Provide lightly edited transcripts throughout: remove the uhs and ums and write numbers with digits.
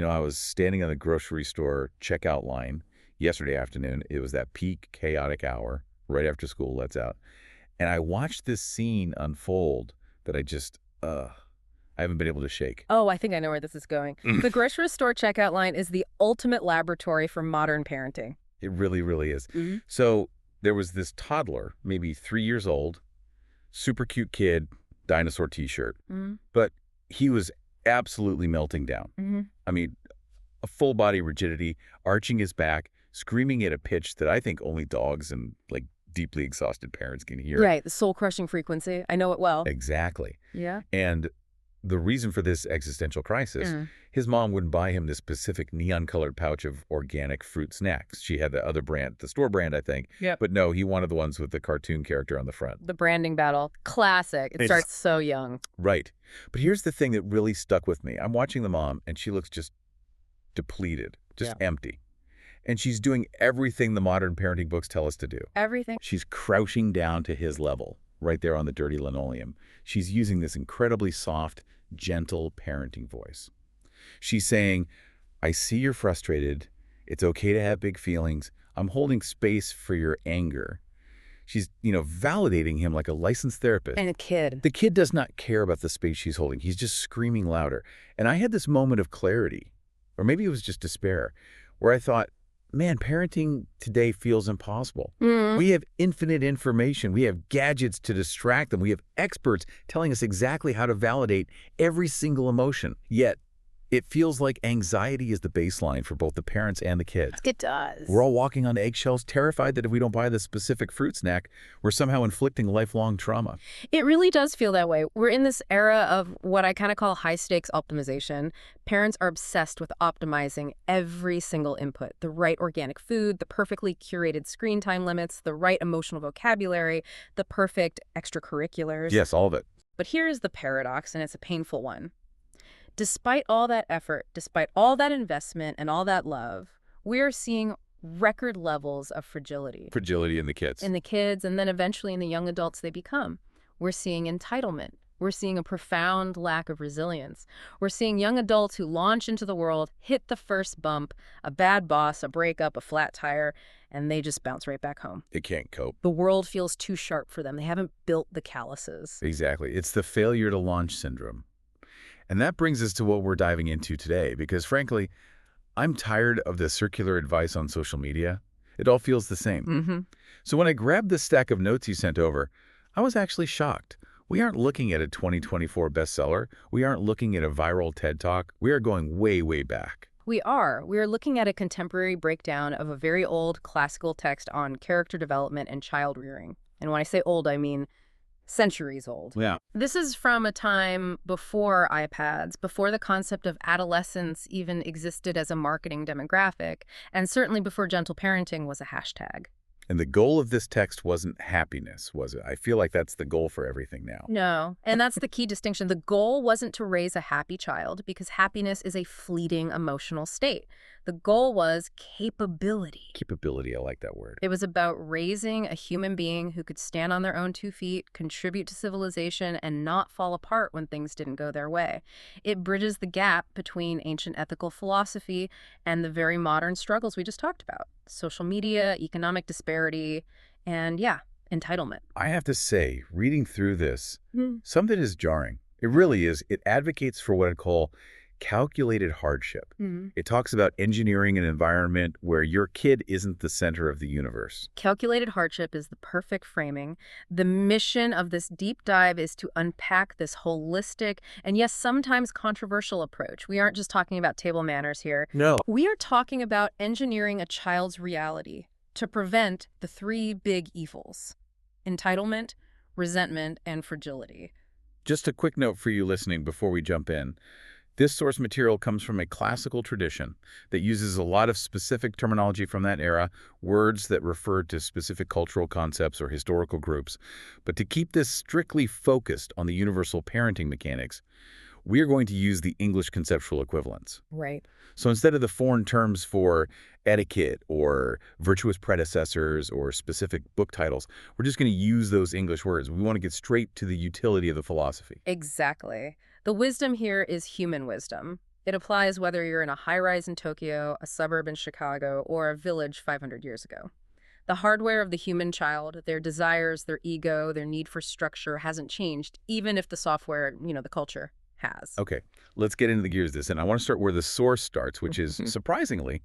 I was standing on the grocery store checkout line yesterday afternoon. It was that peak chaotic hour right after school lets out. And I watched this scene unfold that I haven't been able to shake. Oh, I think I know where this is going. The grocery store checkout line is the ultimate laboratory for modern parenting. It really, really is. Mm-hmm. So there was this toddler, maybe 3 years old, super cute kid, dinosaur T-shirt. Mm-hmm. But he was absolutely melting down. Mm-hmm. I mean, a full body rigidity, arching his back, screaming at a pitch that I think only dogs and deeply exhausted parents can hear. Right, the soul-crushing frequency. I know it well. Exactly. Yeah. And the reason for this existential crisis, his mom wouldn't buy him this specific neon-colored pouch of organic fruit snacks. She had the other brand, the store brand, I think. Yep. But no, he wanted the ones with the cartoon character on the front. The branding battle. Classic. It starts so young. Right. But here's the thing that really stuck with me. I'm watching the mom, and she looks just depleted, just empty. And she's doing everything the modern parenting books tell us to do. Everything. She's crouching down to his level, right there on the dirty linoleum. She's using this incredibly soft, gentle parenting voice. She's saying, I see you're frustrated. It's okay to have big feelings. I'm holding space for your anger. She's, validating him like a licensed therapist. And a kid. The kid does not care about the space she's holding. He's just screaming louder. And I had this moment of clarity, or maybe it was just despair, where I thought, man, parenting today feels impossible. We have infinite information. We have gadgets to distract them. We have experts telling us exactly how to validate every single emotion. Yet, it feels like anxiety is the baseline for both the parents and the kids. It does. We're all walking on eggshells, terrified that if we don't buy the specific fruit snack, we're somehow inflicting lifelong trauma. It really does feel that way. We're in this era of what I kind of call high-stakes optimization. Parents are obsessed with optimizing every single input. The right organic food, the perfectly curated screen time limits, the right emotional vocabulary, the perfect extracurriculars. Yes, all of it. But here's the paradox, and it's a painful one. Despite all that effort, despite all that investment and all that love, we are seeing record levels of fragility. Fragility in the kids. In the kids, and then eventually in the young adults they become. We're seeing entitlement. We're seeing a profound lack of resilience. We're seeing young adults who launch into the world, hit the first bump, a bad boss, a breakup, a flat tire, and they just bounce right back home. They can't cope. The world feels too sharp for them. They haven't built the calluses. Exactly. It's the failure to launch syndrome. And that brings us to what we're diving into today, because frankly, I'm tired of the circular advice on social media. It all feels the same. So when I grabbed the stack of notes you sent over, I was actually shocked. We aren't looking at a 2024 bestseller. We aren't looking at a viral TED Talk. We are going way, way back. We are. We are looking at a contemporary breakdown of a very old classical text on character development and child rearing. And when I say old, I mean centuries old. Yeah. This is from a time before iPads, before the concept of adolescence even existed as a marketing demographic, and certainly before gentle parenting was a hashtag. And the goal of this text wasn't happiness, was it? I feel like that's the goal for everything now. No, and that's the key distinction. The goal wasn't to raise a happy child, because happiness is a fleeting emotional state. The goal was capability. Capability, I like that word. It was about raising a human being who could stand on their own 2 feet, contribute to civilization, and not fall apart when things didn't go their way. It bridges the gap between ancient ethical philosophy and the very modern struggles we just talked about. Social media, economic disparity, and entitlement. I have to say, reading through this, something is jarring. It really is. It advocates for what I call calculated hardship. It talks about engineering an environment where your kid isn't the center of the universe. Calculated hardship is the perfect framing. The mission of this deep dive is to unpack this holistic and, yes, sometimes controversial approach. We aren't just talking about table manners here. No. We are talking about engineering a child's reality to prevent the 3 big evils: entitlement, resentment, and fragility. Just a quick note for you listening before we jump in. This source material comes from a classical tradition that uses a lot of specific terminology from that era, words that refer to specific cultural concepts or historical groups. But to keep this strictly focused on the universal parenting mechanics, we are going to use the English conceptual equivalents. Right. So instead of the foreign terms for etiquette or virtuous predecessors or specific book titles, we're just going to use those English words. We want to get straight to the utility of the philosophy. Exactly. The wisdom here is human wisdom. It applies whether you're in a high-rise in Tokyo, a suburb in Chicago, or a village 500 years ago. The hardware of the human child, their desires, their ego, their need for structure hasn't changed, even if the software, the culture has. Okay, let's get into the gears of this, and I want to start where the source starts, which is, Mhm. surprisingly,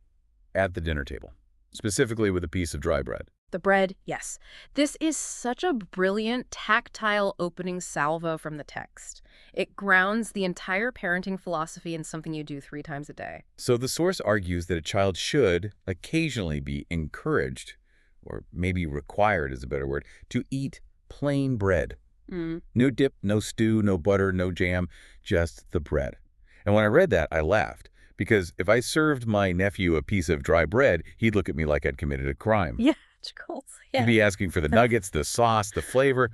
at the dinner table, specifically with a piece of dry bread. The bread, yes. This is such a brilliant, tactile opening salvo from the text. It grounds the entire parenting philosophy in something you do 3 times a day. So the source argues that a child should occasionally be encouraged, or maybe required is a better word, to eat plain bread. Mm. No dip, no stew, no butter, no jam, just the bread. And when I read that, I laughed, because if I served my nephew a piece of dry bread, he'd look at me like I'd committed a crime. Yeah, Charles. He'd Yeah. be asking for the nuggets, the sauce, the flavor.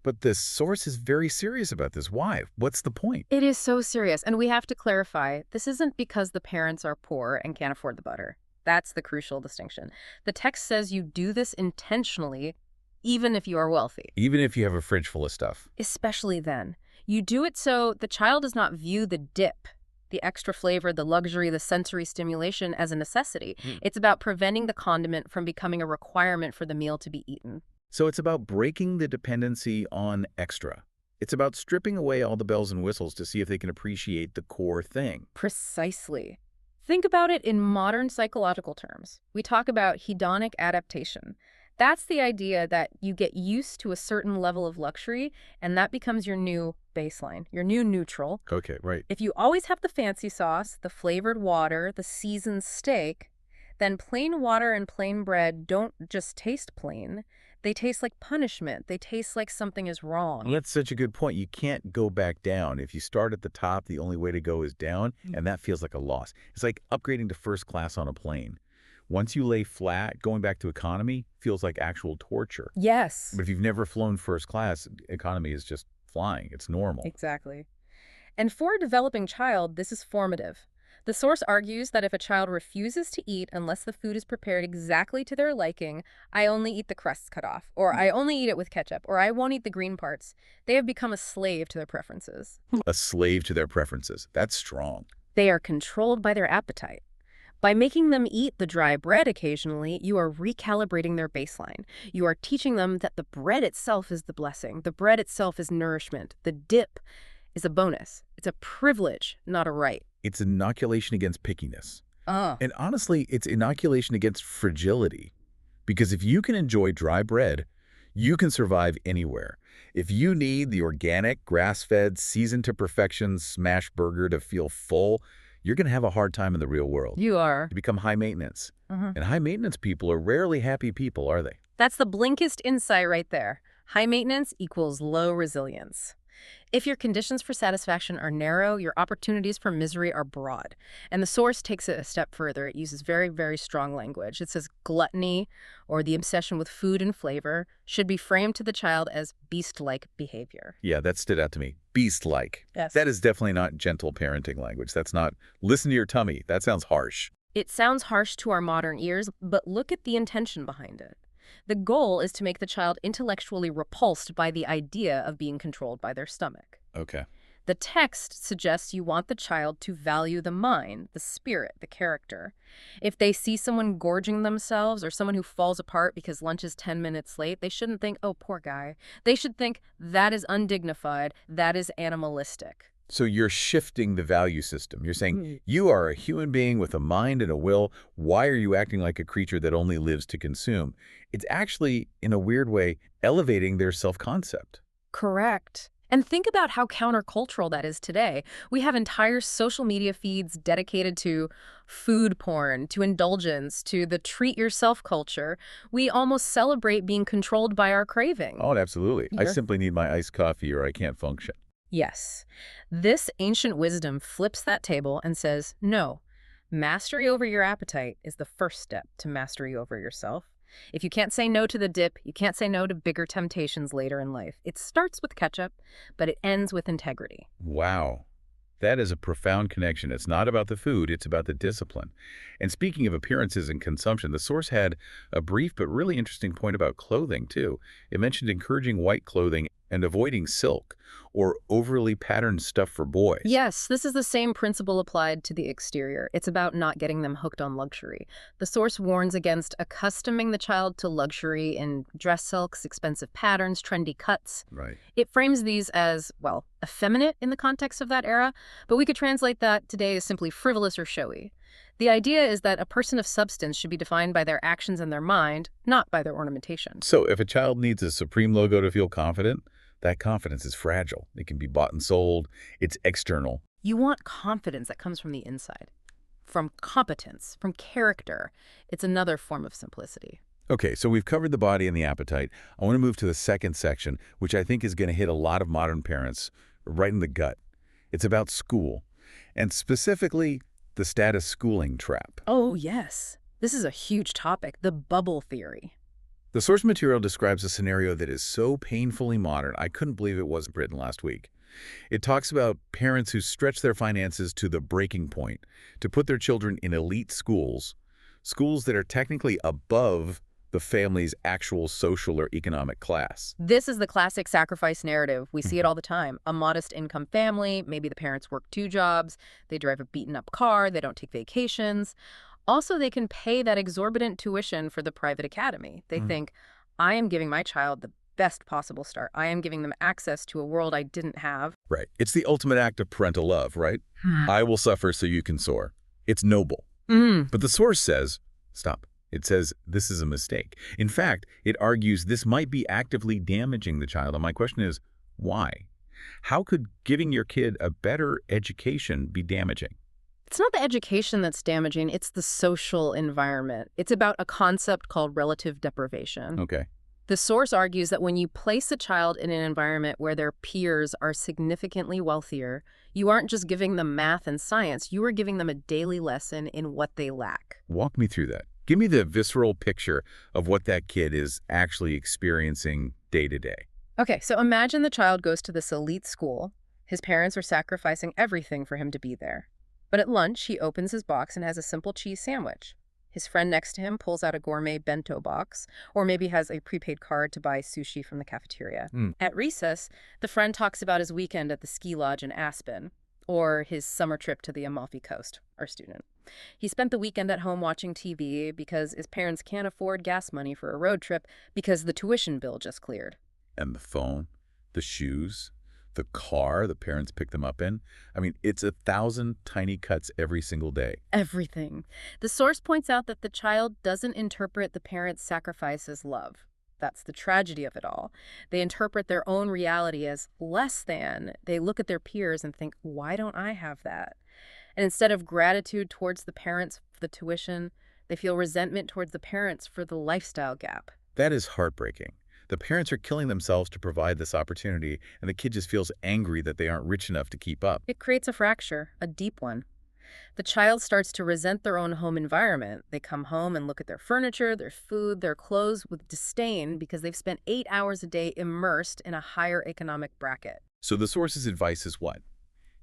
But the source is very serious about this. Why? What's the point? It is so serious. And we have to clarify, this isn't because the parents are poor and can't afford the butter. That's the crucial distinction. The text says you do this intentionally, even if you are wealthy. Even if you have a fridge full of stuff. Especially then. You do it so the child does not view the dip, the extra flavor, the luxury, the sensory stimulation as a necessity. It's about preventing the condiment from becoming a requirement for the meal to be eaten. So it's about breaking the dependency on extra. It's about stripping away all the bells and whistles to see if they can appreciate the core thing. Precisely. Think about it in modern psychological terms. We talk about hedonic adaptation. That's the idea that you get used to a certain level of luxury, and that becomes your new baseline, your new neutral. Okay, right. If you always have the fancy sauce, the flavored water, the seasoned steak, then plain water and plain bread don't just taste plain. They taste like punishment. They taste like something is wrong. That's such a good point. You can't go back down. If you start at the top, the only way to go is down, and that feels like a loss. It's like upgrading to first class on a plane. Once you lay flat, going back to economy feels like actual torture. Yes. But if you've never flown first class, economy is just flying. It's normal. Exactly. And for a developing child, this is formative. The source argues that if a child refuses to eat unless the food is prepared exactly to their liking, I only eat the crusts cut off, or I only eat it with ketchup, or I won't eat the green parts, they have become a slave to their preferences. A slave to their preferences. That's strong. They are controlled by their appetite. By making them eat the dry bread occasionally, you are recalibrating their baseline. You are teaching them that the bread itself is the blessing. The bread itself is nourishment. The dip is a bonus. It's a privilege, not a right. It's inoculation against pickiness. And honestly, it's inoculation against fragility. Because if you can enjoy dry bread, you can survive anywhere. If you need the organic, grass-fed, seasoned to perfection smash burger to feel full, you're going to have a hard time in the real world. You are. You become high maintenance. And high maintenance people are rarely happy people, are they? That's the Blinkist insight right there. High maintenance equals low resilience. If your conditions for satisfaction are narrow, your opportunities for misery are broad. And the source takes it a step further. It uses very, very strong language. It says gluttony, or the obsession with food and flavor, should be framed to the child as beast-like behavior. Yeah, that stood out to me. Beast-like. Yes. That is definitely not gentle parenting language. That's not, listen to your tummy. That sounds harsh. It sounds harsh to our modern ears, but look at the intention behind it. The goal is to make the child intellectually repulsed by the idea of being controlled by their stomach. Okay. The text suggests you want the child to value the mind, the spirit, the character. If they see someone gorging themselves or someone who falls apart because lunch is 10 minutes late, they shouldn't think, oh, poor guy. They should think, that is undignified, that is animalistic. So you're shifting the value system. You're saying, you are a human being with a mind and a will. Why are you acting like a creature that only lives to consume? It's actually, in a weird way, elevating their self-concept. Correct. And think about how countercultural that is today. We have entire social media feeds dedicated to food porn, to indulgence, to the treat yourself culture. We almost celebrate being controlled by our craving. Oh, absolutely. I You're- simply need my iced coffee or I can't function. Yes. This ancient wisdom flips that table and says, no, mastery over your appetite is the first step to mastery over yourself. If you can't say no to the dip, you can't say no to bigger temptations later in life. It starts with ketchup, but it ends with integrity. Wow. That is a profound connection. It's not about the food, it's about the discipline. And speaking of appearances and consumption, the source had a brief but really interesting point about clothing, too. It mentioned encouraging white clothing and avoiding silk or overly patterned stuff for boys. Yes, this is the same principle applied to the exterior. It's about not getting them hooked on luxury. The source warns against accustoming the child to luxury in dress silks, expensive patterns, trendy cuts. Right. It frames these as, well, effeminate in the context of that era, but we could translate that today as simply frivolous or showy. The idea is that a person of substance should be defined by their actions and their mind, not by their ornamentation. So if a child needs a Supreme logo to feel confident, that confidence is fragile. It can be bought and sold. It's external. You want confidence that comes from the inside, from competence, from character. It's another form of simplicity. Okay, so we've covered the body and the appetite. I want to move to the second section, which I think is going to hit a lot of modern parents right in the gut. It's about school, and specifically the status schooling trap. Oh, yes. This is a huge topic, the bubble theory. The source material describes a scenario that is so painfully modern, I couldn't believe it wasn't written last week. It talks about parents who stretch their finances to the breaking point to put their children in elite schools, schools that are technically above the family's actual social or economic class. This is the classic sacrifice narrative. We see it all the time. A modest income family, maybe the parents work 2 jobs, they drive a beaten-up car, they don't take vacations. Also, they can pay that exorbitant tuition for the private academy. They think, I am giving my child the best possible start. I am giving them access to a world I didn't have. Right. It's the ultimate act of parental love, right? I will suffer so you can soar. It's noble. But the source says, stop. It says this is a mistake. In fact, it argues this might be actively damaging the child. And my question is, why? How could giving your kid a better education be damaging? It's not the education that's damaging, it's the social environment. It's about a concept called relative deprivation. Okay. The source argues that when you place a child in an environment where their peers are significantly wealthier, you aren't just giving them math and science, you are giving them a daily lesson in what they lack. Walk me through that. Give me the visceral picture of what that kid is actually experiencing day to day. Okay, so imagine the child goes to this elite school. His parents are sacrificing everything for him to be there. But at lunch, he opens his box and has a simple cheese sandwich. His friend next to him pulls out a gourmet bento box, or maybe has a prepaid card to buy sushi from the cafeteria. At recess, the friend talks about his weekend at the ski lodge in Aspen, or his summer trip to the Amalfi Coast, our student. He spent the weekend at home watching TV because his parents can't afford gas money for a road trip because the tuition bill just cleared. And the phone, the shoes, the car the parents pick them up in. I mean, it's 1,000 tiny cuts every single day. Everything. The source points out that the child doesn't interpret the parents' sacrifice as love. That's the tragedy of it all. They interpret their own reality as less than. They look at their peers and think, why don't I have that? And instead of gratitude towards the parents for the tuition, they feel resentment towards the parents for the lifestyle gap. That is heartbreaking. The parents are killing themselves to provide this opportunity, and the kid just feels angry that they aren't rich enough to keep up. It creates a fracture, a deep one. The child starts to resent their own home environment. They come home and look at their furniture, their food, their clothes with disdain because they've spent 8 hours a day immersed in a higher economic bracket. So the source's advice is what?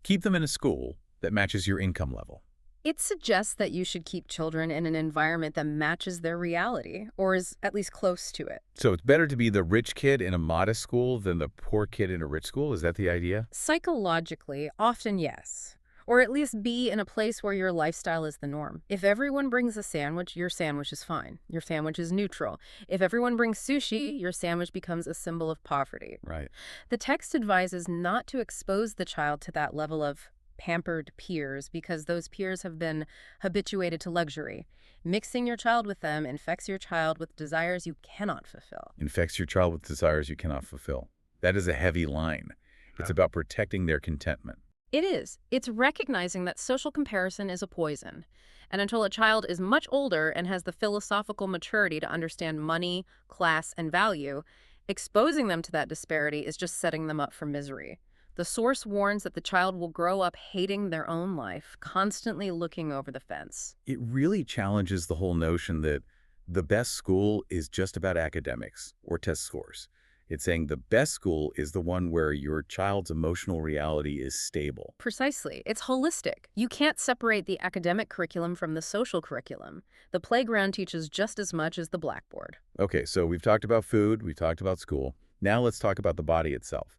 Keep them in a school that matches your income level. It suggests that you should keep children in an environment that matches their reality, or is at least close to it. So it's better to be the rich kid in a modest school than the poor kid in a rich school? Is that the idea? Psychologically, often yes. Or at least be in a place where your lifestyle is the norm. If everyone brings a sandwich, your sandwich is fine. Your sandwich is neutral. If everyone brings sushi, your sandwich becomes a symbol of poverty. Right. The text advises not to expose the child to that level of pampered peers because those peers have been habituated to luxury. Mixing your child with them infects your child with desires you cannot fulfill. Infects your child with desires you cannot fulfill. That is a heavy line. It's about protecting their contentment. It is. It's recognizing that social comparison is a poison. And until a child is much older and has the philosophical maturity to understand money, class, and value, exposing them to that disparity is just setting them up for misery. The source warns that the child will grow up hating their own life, constantly looking over the fence. It really challenges the whole notion that the best school is just about academics or test scores. It's saying the best school is the one where your child's emotional reality is stable. Precisely. It's holistic. You can't separate the academic curriculum from the social curriculum. The playground teaches just as much as the blackboard. Okay, so we've talked about food, we've talked about school. Now let's talk about the body itself.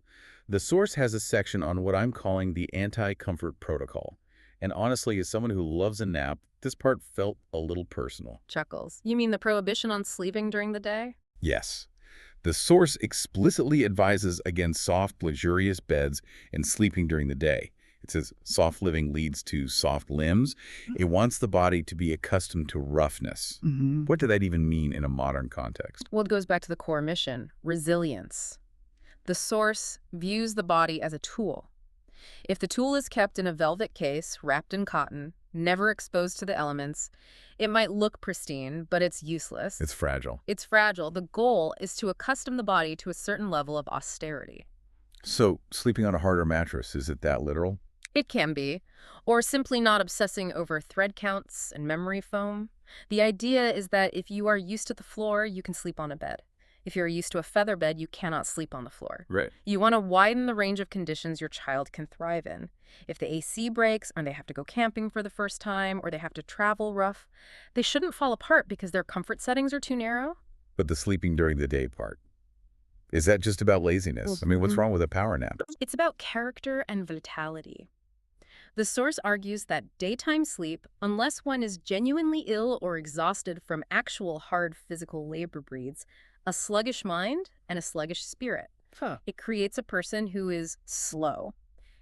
The source has a section on what I'm calling the anti-comfort protocol. And honestly, as someone who loves a nap, this part felt a little personal. Chuckles. You mean the prohibition on sleeping during the day? Yes. The source explicitly advises against soft, luxurious beds and sleeping during the day. It says soft living leads to soft limbs. It wants the body to be accustomed to roughness. What does that even mean in a modern context? Well, it goes back to the core mission, resilience. The source views the body as a tool. If the tool is kept in a velvet case, wrapped in cotton, never exposed to the elements, it might look pristine, but it's useless. It's fragile. It's fragile. The goal is to accustom the body to a certain level of austerity. So, sleeping on a harder mattress, is it that literal? It can be. Or simply not obsessing over thread counts and memory foam. The idea is that if you are used to the floor, you can sleep on a bed. If you're used to a feather bed, you cannot sleep on the floor. Right. You want to widen the range of conditions your child can thrive in. If the AC breaks, or they have to go camping for the first time, or they have to travel rough, they shouldn't fall apart because their comfort settings are too narrow. But the sleeping during the day part, is that just about laziness? I mean, what's wrong with a power nap? It's about character and vitality. The source argues that daytime sleep, unless one is genuinely ill or exhausted from actual hard physical labor, breeds a sluggish mind and a sluggish spirit. It creates a person who is slow.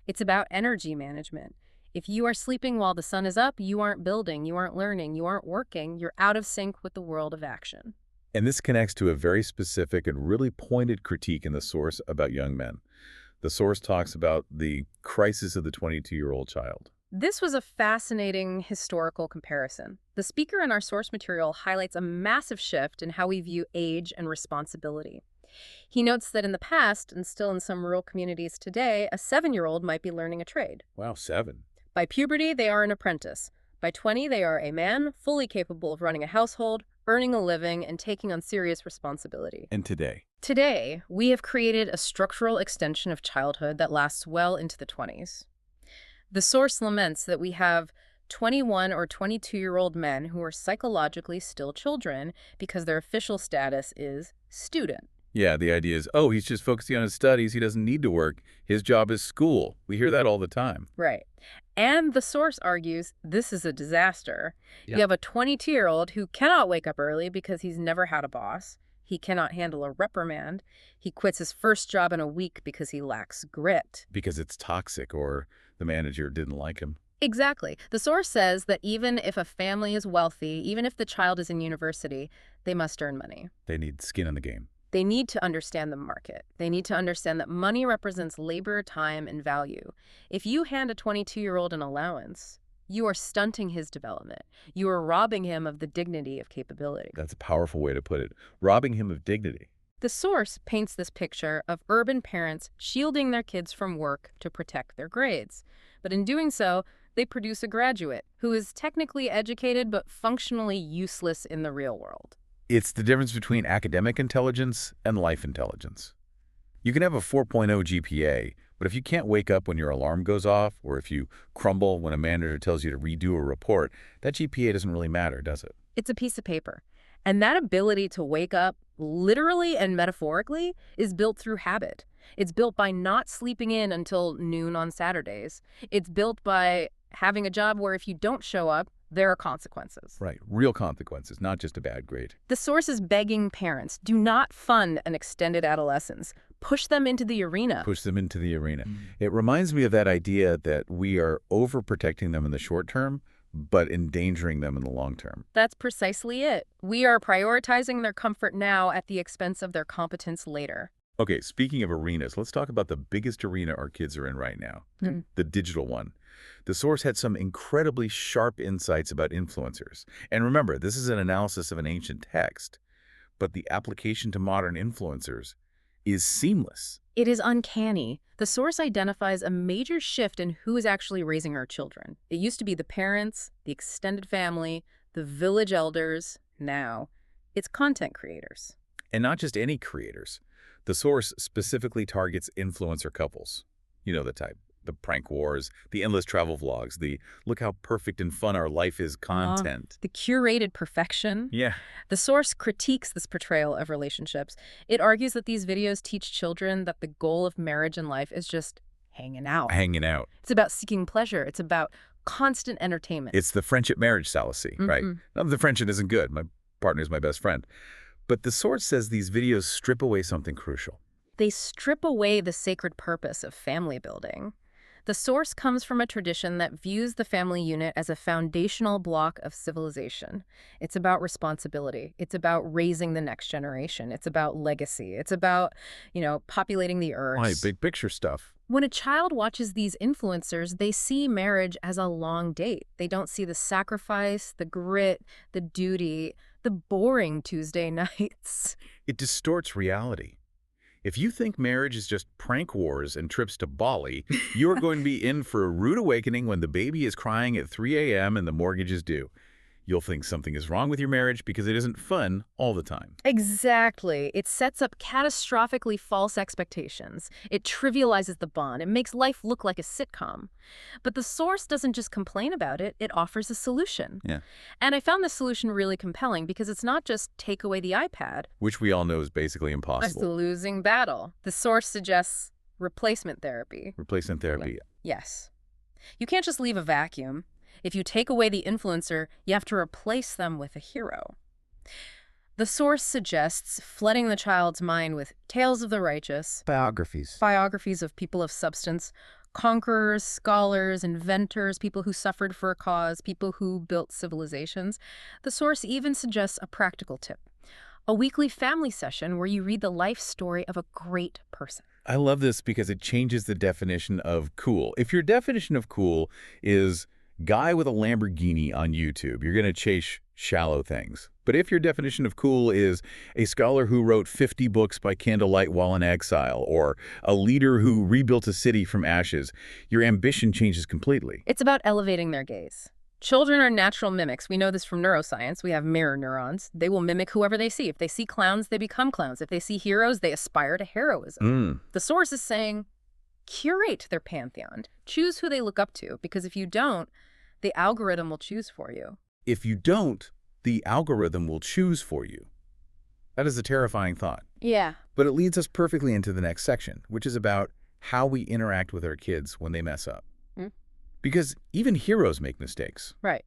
It's about energy management. If you are sleeping while the sun is up, you aren't building, you aren't learning, you aren't working, you're out of sync with the world of action. And this connects to a very specific and really pointed critique in the source about young men. The source talks about the crisis of the 22-year-old child. This was a fascinating historical comparison. The speaker in our source material highlights a massive shift in how we view age and responsibility. He notes that in the past, and still in some rural communities today, a 7-year-old might be learning a trade. Wow, 7. By puberty, they are an apprentice. By 20, they are a man, fully capable of running a household, earning a living, and taking on serious responsibility. And today? Today, we have created a structural extension of childhood that lasts well into the 20s. The source laments that we have 21 or 22-year-old men who are psychologically still children because their official status is student. Yeah, the idea is, oh, he's just focusing on his studies. He doesn't need to work. His job is school. We hear that all the time. Right. And the source argues this is a disaster. Yeah. You have a 22-year-old who cannot wake up early because he's never had a boss. He cannot handle a reprimand. He quits his first job in a week because he lacks grit. Because it's toxic or the manager didn't like him. Exactly. The source says that even if a family is wealthy, even if the child is in university, they must earn money. They need skin in the game. They need to understand the market. They need to understand that money represents labor, time, and value. If you hand a 22-year-old an allowance, you are stunting his development. You are robbing him of the dignity of capability. That's a powerful way to put it. Robbing him of dignity. The source paints this picture of urban parents shielding their kids from work to protect their grades. But in doing so, they produce a graduate who is technically educated but functionally useless in the real world. It's the difference between academic intelligence and life intelligence. You can have a 4.0 GPA, but if you can't wake up when your alarm goes off, or if you crumble when a manager tells you to redo a report, that GPA doesn't really matter, does it? It's a piece of paper. And that ability to wake up, literally and metaphorically, is built through habit. It's built by not sleeping in until noon on Saturdays. It's built by having a job where if you don't show up, there are consequences. Right, real consequences, not just a bad grade. The source is begging parents, do not fund an extended adolescence. Push them into the arena. Push them into the arena. It reminds me of that idea that we are overprotecting them in the short term, but endangering them in the long term. That's precisely it. We are prioritizing their comfort now at the expense of their competence later. Okay, speaking of arenas, let's talk about the biggest arena our kids are in right now, the digital one. The source had some incredibly sharp insights about influencers. And remember, this is an analysis of an ancient text, but the application to modern influencers is seamless. It is uncanny. The source identifies a major shift in who is actually raising our children. It used to be the parents, the extended family, the village elders. Now, it's content creators. And not just any creators. The source specifically targets influencer couples. You know the type. The prank wars, the endless travel vlogs, the look how perfect and fun our life is content. The curated perfection. Yeah. The source critiques this portrayal of relationships. It argues that these videos teach children that the goal of marriage and life is just hanging out. Hanging out. It's about seeking pleasure. It's about constant entertainment. It's the friendship-marriage fallacy, right? Now, the friendship isn't good. My partner is my best friend. But the source says these videos strip away something crucial. They strip away the sacred purpose of family building. The source comes from a tradition that views the family unit as a foundational block of civilization. It's about responsibility. It's about raising the next generation. It's about legacy. It's about, populating the earth. Why, big picture stuff. When a child watches these influencers, they see marriage as a long date. They don't see the sacrifice, the grit, the duty, the boring Tuesday nights. It distorts reality. If you think marriage is just prank wars and trips to Bali, you're going to be in for a rude awakening when the baby is crying at 3 a.m. and the mortgage is due. You'll think something is wrong with your marriage because it isn't fun all the time. Exactly. It sets up catastrophically false expectations. It trivializes the bond. It makes life look like a sitcom. But the source doesn't just complain about it, it offers a solution. Yeah. And I found this solution really compelling because it's not just take away the iPad. Which we all know is basically It's impossible. the losing battle. The source suggests replacement therapy. Replacement therapy. Yes. You can't just leave a vacuum. If you take away the influencer, you have to replace them with a hero. The source suggests flooding the child's mind with tales of the righteous, biographies of people of substance, conquerors, scholars, inventors, people who suffered for a cause, people who built civilizations. The source even suggests a practical tip: a weekly family session where you read the life story of a great person. I love this because it changes the definition of cool. If your definition of cool is guy with a Lamborghini on YouTube, you're going to chase shallow things. But if your definition of cool is a scholar who wrote 50 books by candlelight while in exile, or a leader who rebuilt a city from ashes, your ambition changes completely. It's about elevating their gaze. Children are natural mimics. We know this from neuroscience. We have mirror neurons. They will mimic whoever they see. If they see clowns, they become clowns. If they see heroes, they aspire to heroism. The source is saying, curate their pantheon. Choose who they look up to, because if you don't, the algorithm will choose for you. If you don't, the algorithm will choose for you. That is a terrifying thought. Yeah. But it leads us perfectly into the next section, which is about how we interact with our kids when they mess up. Because even heroes make mistakes. Right.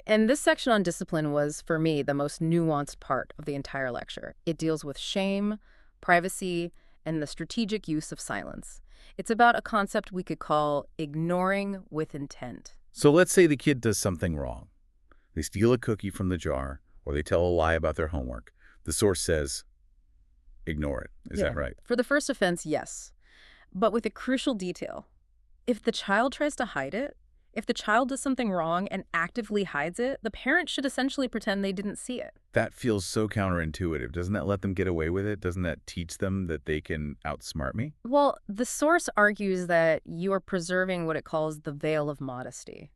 And this section on discipline was, for me, the most nuanced part of the entire lecture. It deals with shame, privacy, and the strategic use of silence. It's about a concept we could call ignoring with intent. So let's say the kid does something wrong. They steal a cookie from the jar, or they tell a lie about their homework. The source says, ignore it. Is that right? For the first offense, yes. But with a crucial detail. If the child tries to hide it, if the child does something wrong and actively hides it, the parent should essentially pretend they didn't see it. That feels so counterintuitive. Doesn't that let them get away with it? Doesn't that teach them that they can outsmart me? Well, the source argues that you are preserving what it calls the veil of modesty.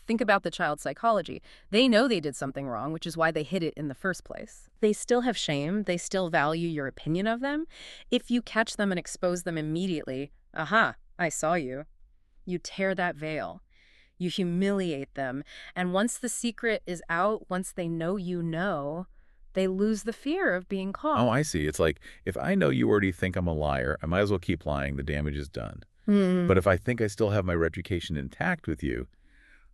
Think about the child's psychology. They know they did something wrong, which is why they hid it in the first place. They still have shame. They still value your opinion of them. If you catch them and expose them immediately, aha, I saw you. You tear that veil. You humiliate them. And once the secret is out, once they know you know, they lose the fear of being caught. Oh, I see. It's like, if I know you already think I'm a liar, I might as well keep lying. The damage is done. But if I think I still have my reputation intact with you,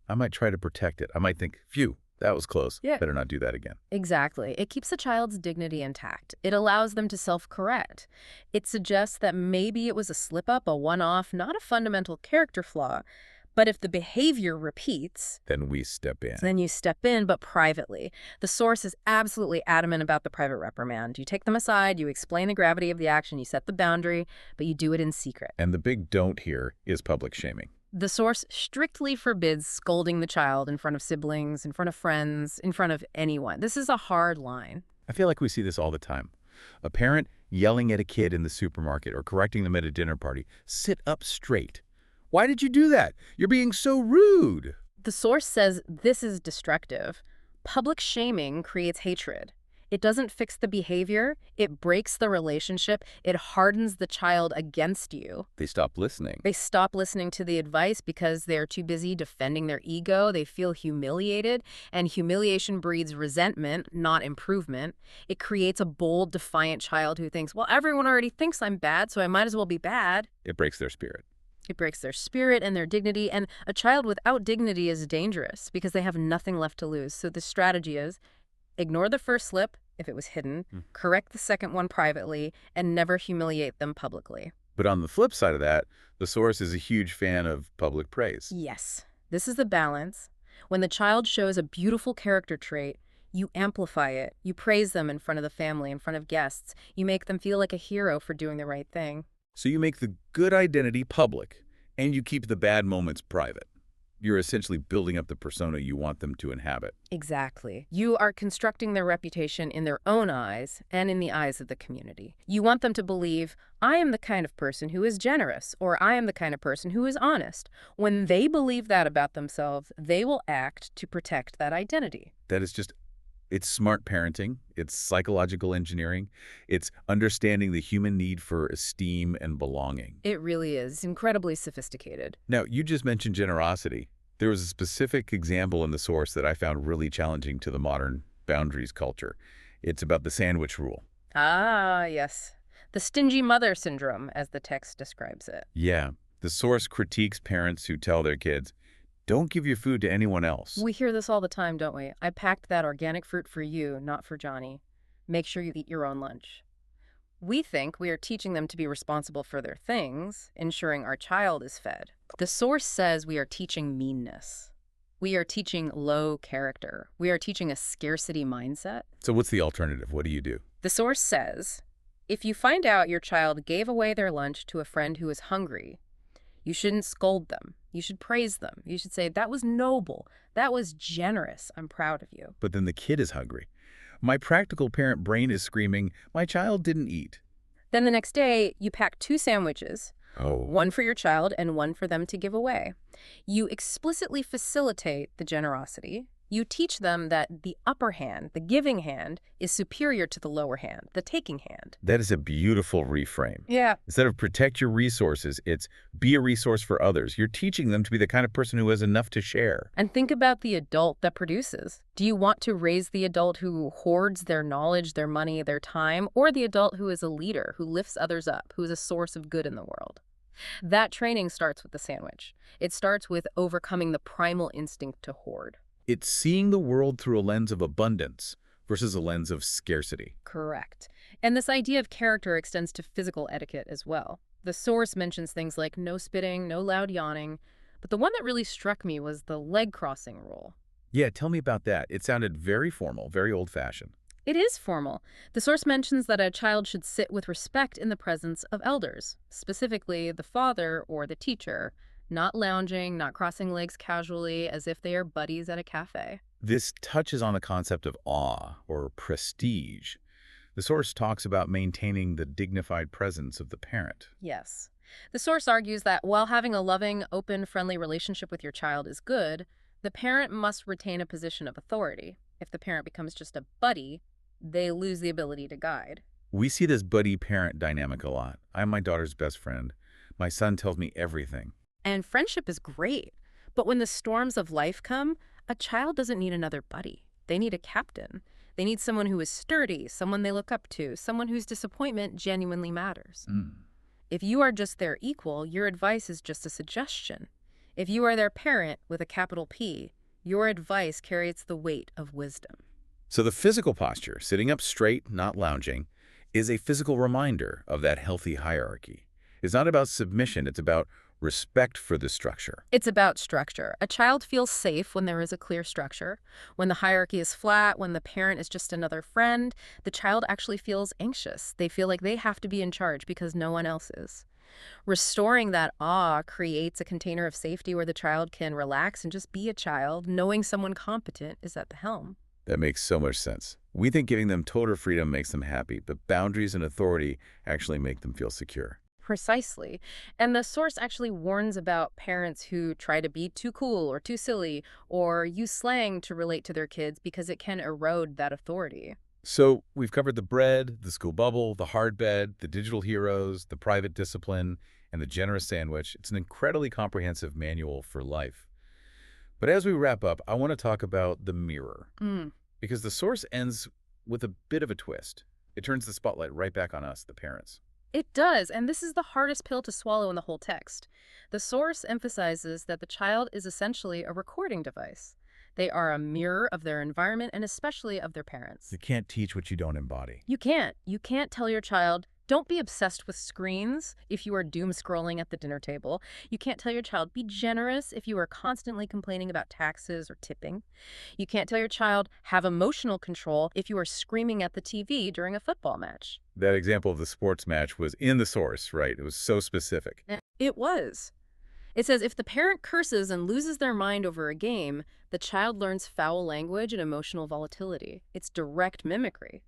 I might try to protect it. I might think, phew, that was close. Yeah. Better not do that again. Exactly. It keeps a child's dignity intact. It allows them to self-correct. It suggests that maybe it was a slip-up, a one-off, not a fundamental character flaw. But if the behavior repeats, then we step in. Then you step in, but privately. The source is absolutely adamant about the private reprimand. You take them aside, you explain the gravity of the action, you set the boundary, but you do it in secret. And the big don't here is public shaming. The source strictly forbids scolding the child in front of siblings, in front of friends, in front of anyone. This is a hard line. I feel like we see this all the time. A parent yelling at a kid in the supermarket or correcting them at a dinner party. Sit up straight. Why did you do that? You're being so rude. The source says this is destructive. Public shaming creates hatred. It doesn't fix the behavior. It breaks the relationship. It hardens the child against you. They stop listening. They stop listening to the advice because they're too busy defending their ego. They feel humiliated, and humiliation breeds resentment, not improvement. It creates a bold, defiant child who thinks, well, everyone already thinks I'm bad, so I might as well be bad. It breaks their spirit. It breaks their spirit and their dignity, and a child without dignity is dangerous because they have nothing left to lose. So the strategy is ignore the first slip if it was hidden, correct the second one privately, and never humiliate them publicly. But on the flip side of that, the source is a huge fan of public praise. Yes, this is the balance. When the child shows a beautiful character trait, you amplify it. You praise them in front of the family, in front of guests. You make them feel like a hero for doing the right thing. So you make the good identity public, and you keep the bad moments private. You're essentially building up the persona you want them to inhabit. Exactly. You are constructing their reputation in their own eyes and in the eyes of the community. You want them to believe, I am the kind of person who is generous, or I am the kind of person who is honest. When they believe that about themselves, they will act to protect that identity. That is just, it's smart parenting, it's psychological engineering, it's understanding the human need for esteem and belonging. It really is incredibly sophisticated. Now, you just mentioned generosity. There was a specific example in the source that I found really challenging to the modern boundaries culture. It's about the sandwich rule. Ah, yes. The stingy mother syndrome, as the text describes it. Yeah, the source critiques parents who tell their kids, don't give your food to anyone else. We hear this all the time, don't we? I packed that organic fruit for you, not for Johnny. Make sure you eat your own lunch. We think we are teaching them to be responsible for their things, ensuring our child is fed. The source says we are teaching meanness. We are teaching low character. We are teaching a scarcity mindset. So what's the alternative? What do you do? The source says, if you find out your child gave away their lunch to a friend who is hungry, you shouldn't scold them. You should praise them. You should say, that was noble. That was generous. I'm proud of you. But then the kid is hungry. My practical parent brain is screaming, my child didn't eat. Then the next day, you pack 2 sandwiches, Oh. one for your child and one for them to give away. You explicitly facilitate the generosity. You teach them that the upper hand, the giving hand, is superior to the lower hand, the taking hand. That is a beautiful reframe. Yeah. Instead of protect your resources, it's be a resource for others. You're teaching them to be the kind of person who has enough to share. And think about the adult that produces. Do you want to raise the adult who hoards their knowledge, their money, their time, or the adult who is a leader, who lifts others up, who is a source of good in the world? That training starts with the sandwich. It starts with overcoming the primal instinct to hoard. It's seeing the world through a lens of abundance versus a lens of scarcity. Correct. And this idea of character extends to physical etiquette as well. The source mentions things like no spitting, no loud yawning, but the one that really struck me was the leg crossing rule. Yeah, tell me about that. It sounded very formal, very old-fashioned. It is formal. The source mentions that a child should sit with respect in the presence of elders, specifically the father or the teacher, not lounging, not crossing legs casually as if they are buddies at a cafe. This touches on the concept of awe or prestige. The source talks about maintaining the dignified presence of the parent. Yes. The source argues that while having a loving, open, friendly relationship with your child is good, the parent must retain a position of authority. If the parent becomes just a buddy, they lose the ability to guide. We see this buddy-parent dynamic a lot. I'm my daughter's best friend. My son tells me everything. And friendship is great, but when the storms of life come, a child doesn't need another buddy. They need a captain. They need someone who is sturdy, someone they look up to, someone whose disappointment genuinely matters. If you are just their equal, your advice is just a suggestion. If you are their parent with a capital P, your advice carries the weight of wisdom. So the physical posture, sitting up straight, not lounging, is a physical reminder of that healthy hierarchy. It's not about submission, it's about respect for the structure. It's about structure. A child feels safe when there is a clear structure. When the hierarchy is flat, when the parent is just another friend, the child actually feels anxious. They feel like they have to be in charge because no one else is. Restoring that awe creates a container of safety where the child can relax and just be a child, knowing someone competent is at the helm. That makes so much sense. We think giving them total freedom makes them happy, but boundaries and authority actually make them feel secure. Precisely. And the source actually warns about parents who try to be too cool or too silly or use slang to relate to their kids because it can erode that authority. So we've covered the bread, the school bubble, the hard bed, the digital heroes, the private discipline, and the generous sandwich. It's an incredibly comprehensive manual for life. But as we wrap up, I want to talk about the mirror, Mm. because the source ends with a bit of a twist. It turns the spotlight right back on us, the parents. It does, and this is the hardest pill to swallow in the whole text. The source emphasizes that the child is essentially a recording device. They are a mirror of their environment and especially of their parents. You can't teach what you don't embody. You can't. You can't tell your child, don't be obsessed with screens if you are doom scrolling at the dinner table. You can't tell your child, be generous if you are constantly complaining about taxes or tipping. You can't tell your child, have emotional control if you are screaming at the TV during a football match. That example of the sports match was in the source, right? It was so specific. It was. It says if the parent curses and loses their mind over a game, the child learns foul language and emotional volatility. It's direct mimicry.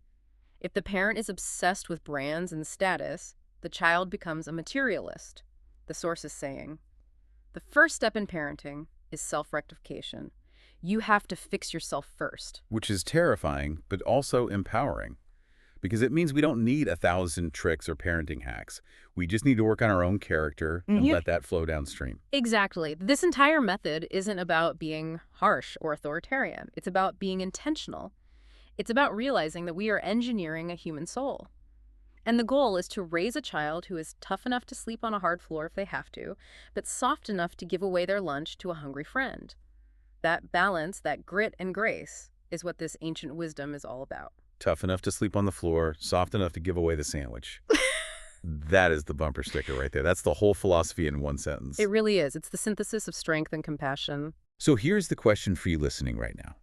If the parent is obsessed with brands and status, the child becomes a materialist. The source is saying, the first step in parenting is self-rectification. You have to fix yourself first. Which is terrifying, but also empowering. Because it means we don't need 1,000 tricks or parenting hacks. We just need to work on our own character and let that flow downstream. Exactly. This entire method isn't about being harsh or authoritarian. It's about being intentional. It's about realizing that we are engineering a human soul. And the goal is to raise a child who is tough enough to sleep on a hard floor if they have to, but soft enough to give away their lunch to a hungry friend. That balance, that grit and grace, is what this ancient wisdom is all about. Tough enough to sleep on the floor, soft enough to give away the sandwich. That is the bumper sticker right there. That's the whole philosophy in one sentence. It really is. It's the synthesis of strength and compassion. So here's the question for you listening right now.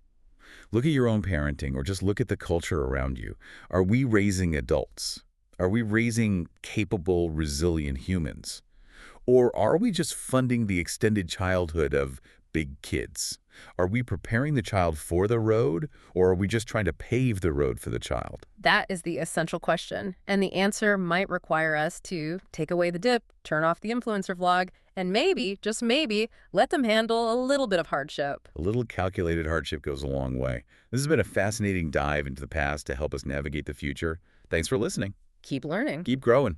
Look at your own parenting, or just look at the culture around you. Are we raising adults? Are we raising capable, resilient humans? Or are we just funding the extended childhood of big kids? Are we preparing the child for the road, or are we just trying to pave the road for the child? That is the essential question. And the answer might require us to take away the dip, turn off the influencer vlog, and maybe, just maybe, let them handle a little bit of hardship. A little calculated hardship goes a long way. This has been a fascinating dive into the past to help us navigate the future. Thanks for listening. Keep learning. Keep growing.